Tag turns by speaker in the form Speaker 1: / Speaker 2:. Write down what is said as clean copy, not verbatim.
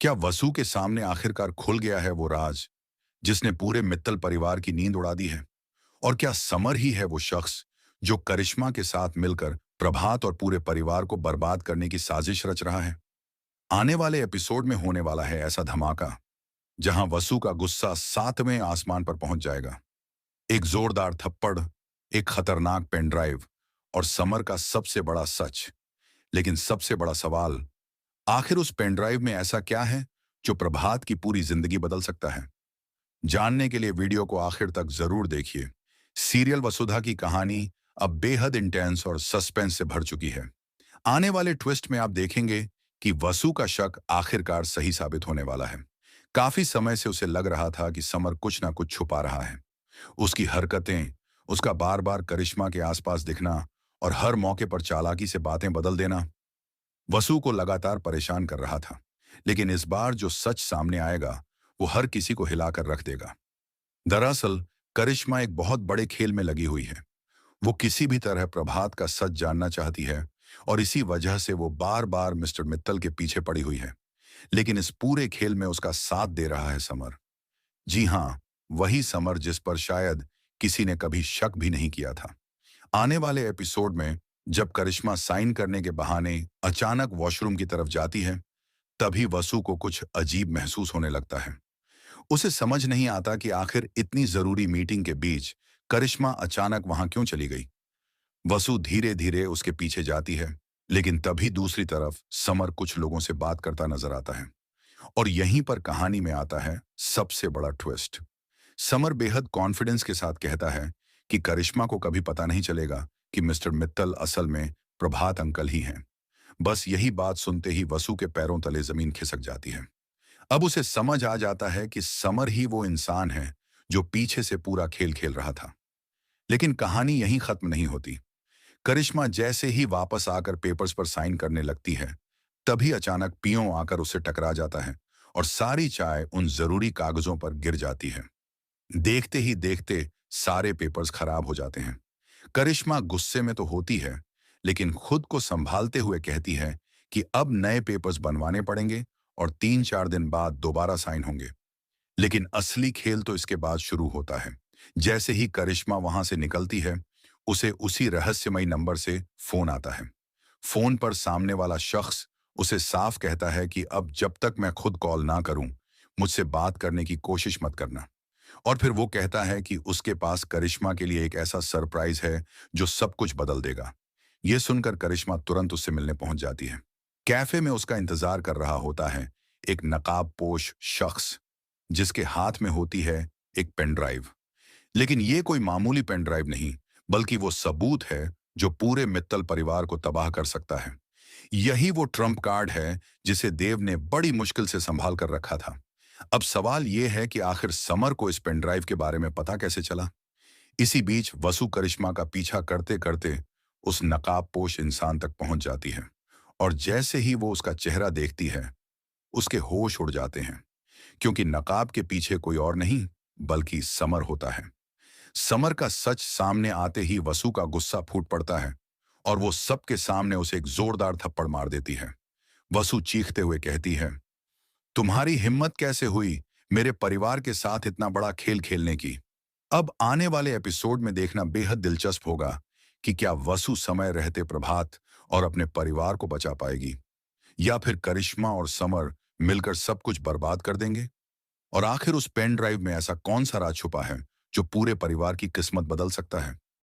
Speaker 1: क्या वसु के सामने आखिरकार खुल गया है वो राज जिसने पूरे मित्तल परिवार की नींद उड़ा दी है? और क्या समर ही है वो शख्स जो करिश्मा के साथ मिलकर प्रभात और पूरे परिवार को बर्बाद करने की साजिश रच रहा है? आने वाले एपिसोड में होने वाला है ऐसा धमाका जहां वसु का गुस्सा सातवें आसमान पर पहुंच जाएगा। एक जोरदार थप्पड़, एक खतरनाक पेन ड्राइव और समर का सबसे बड़ा सच। लेकिन सबसे बड़ा सवाल, आखिर उस पेन ड्राइव में ऐसा क्या है जो प्रभात की पूरी जिंदगी बदल सकता है? जानने के लिए वीडियो को आखिर तक जरूर देखिए। सीरियल वसुधा की कहानी अब बेहद इंटेंस और सस्पेंस से भर चुकी है। आने वाले ट्विस्ट में आप देखेंगे कि वसु का शक आखिरकार सही साबित होने वाला है। काफी समय से उसे लग रहा था कि समर कुछ ना कुछ छुपा रहा है। उसकी हरकतें, उसका बार बार करिश्मा के आसपास दिखना और हर मौके पर चालाकी से बातें बदल देना वसु को लगातार परेशान कर रहा था। लेकिन इस बार जो सच सामने आएगा वो हर किसी को हिलाकर रख देगा। दरअसल करिश्मा एक बहुत बड़े खेल में लगी हुई है। वो किसी भी तरह प्रभात का सच जानना चाहती है और इसी वजह से वो बार बार मिस्टर मित्तल के पीछे पड़ी हुई है। लेकिन इस पूरे खेल में उसका साथ दे रहा है समर। जी हाँ, वही समर जिस पर शायद किसी ने कभी शक भी नहीं किया था। आने वाले एपिसोड में जब करिश्मा साइन करने के बहाने अचानक वॉशरूम की तरफ जाती है, तभी वसु को कुछ अजीब महसूस होने लगता है। उसे समझ नहीं आता कि आखिर इतनी जरूरी मीटिंग के बीच करिश्मा अचानक वहां क्यों चली गई। वसु धीरे धीरे उसके पीछे जाती है, लेकिन तभी दूसरी तरफ समर कुछ लोगों से बात करता नजर आता है। और यहीं पर कहानी में आता है सबसे बड़ा ट्विस्ट। समर बेहद कॉन्फिडेंस के साथ कहता है कि करिश्मा को कभी पता नहीं चलेगा कि मिस्टर मित्तल असल में प्रभात अंकल ही हैं। बस यही बात सुनते ही वसु के पैरों तले जमीन खिसक जाती है। अब उसे समझ आ जाता है कि समर ही वो इंसान है जो पीछे से पूरा खेल खेल रहा था। लेकिन कहानी यहीं खत्म नहीं होती। करिश्मा जैसे ही वापस आकर पेपर्स पर साइन करने लगती है, तभी अचानक पियों आकर उसे टकरा जाता है और सारी चाय उन जरूरी कागजों पर गिर जाती है। देखते ही देखते सारे पेपर्स खराब हो जाते हैं। करिश्मा गुस्से में तो होती है, लेकिन खुद को संभालते हुए कहती है कि अब नए पेपर्स बनवाने पड़ेंगे और 3-4 दिन बाद दोबारा साइन होंगे। लेकिन असली खेल तो इसके बाद शुरू होता है। जैसे ही करिश्मा वहां से निकलती है, उसे उसी रहस्यमयी नंबर से फोन आता है। फोन पर सामने वाला शख्स उसे साफ कहता है कि अब जब तक मैं खुद कॉल ना करूं, मुझसे बात करने की कोशिश मत करना। और फिर वो कहता है कि उसके पास करिश्मा के लिए एक ऐसा सरप्राइज है जो सब कुछ बदल देगा। ये सुनकर करिश्मा तुरंत उससे मिलने पहुंच जाती है। कैफे में उसका इंतजार कर रहा होता है एक नकाबपोश शख्स, जिसके हाथ में होती है एक पेन ड्राइव। लेकिन ये कोई मामूली पेन ड्राइव नहीं, बल्कि वो सबूत है जो पूरे मित्तल परिवार को तबाह कर सकता है। यही वो ट्रम्प कार्ड है जिसे देव ने बड़ी मुश्किल से संभाल कर रखा था। अब सवाल यह है कि आखिर समर को इस पेन ड्राइव के बारे में पता कैसे चला। इसी बीच वसु करिश्मा का पीछा करते करते उस नकाबपोश इंसान तक पहुंच जाती है। और जैसे ही वो उसका चेहरा देखती है, उसके होश उड़ जाते हैं, क्योंकि नकाब के पीछे कोई और नहीं बल्कि समर होता है। समर का सच सामने आते ही वसु का गुस्सा फूट पड़ता है और वो सबके सामने उसे एक जोरदार थप्पड़ मार देती है। वसु चीखते हुए कहती है, तुम्हारी हिम्मत कैसे हुई मेरे परिवार के साथ इतना बड़ा खेल खेलने की? अब आने वाले एपिसोड में देखना बेहद दिलचस्प होगा कि क्या वसु समय रहते प्रभात और अपने परिवार को बचा पाएगी, या फिर करिश्मा और समर मिलकर सब कुछ बर्बाद कर देंगे। और आखिर उस पेन ड्राइव में ऐसा कौन सा राज छुपा है जो पूरे परिवार की किस्मत बदल सकता है?